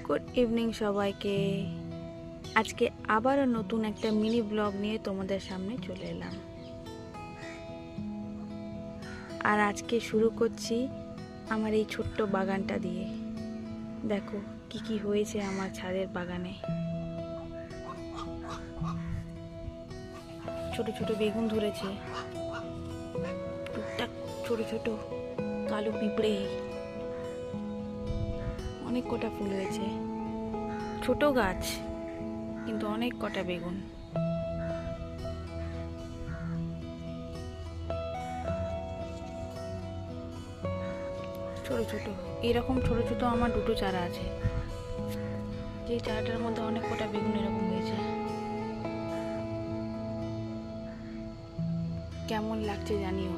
Good evening সবাইকে। আজকে আবারও নতুন একটা মিনি ব্লগ নিয়ে তোমাদের সামনে চলে এলাম। আর আজকে শুরু করছি আমার এই ছোট্ট বাগানটা দিয়ে। দেখো কি কি হয়েছে আমার ছাদের বাগানে। ছোট ছোট বেগুন ধরেছে, টুকটাক ছোট ছোট কালো পিঁপড়ে, অনেক কটা ফুল হয়েছে। ছোট গাছ কিন্তু অনেক কটা বেগুন। ছোট ছোট এরকম ছোট ছোট আমার দুটো চারা আছে, যে চারাটার মধ্যে অনেক কটা বেগুন এরকম হয়েছে। কেমন লাগছে জানিও।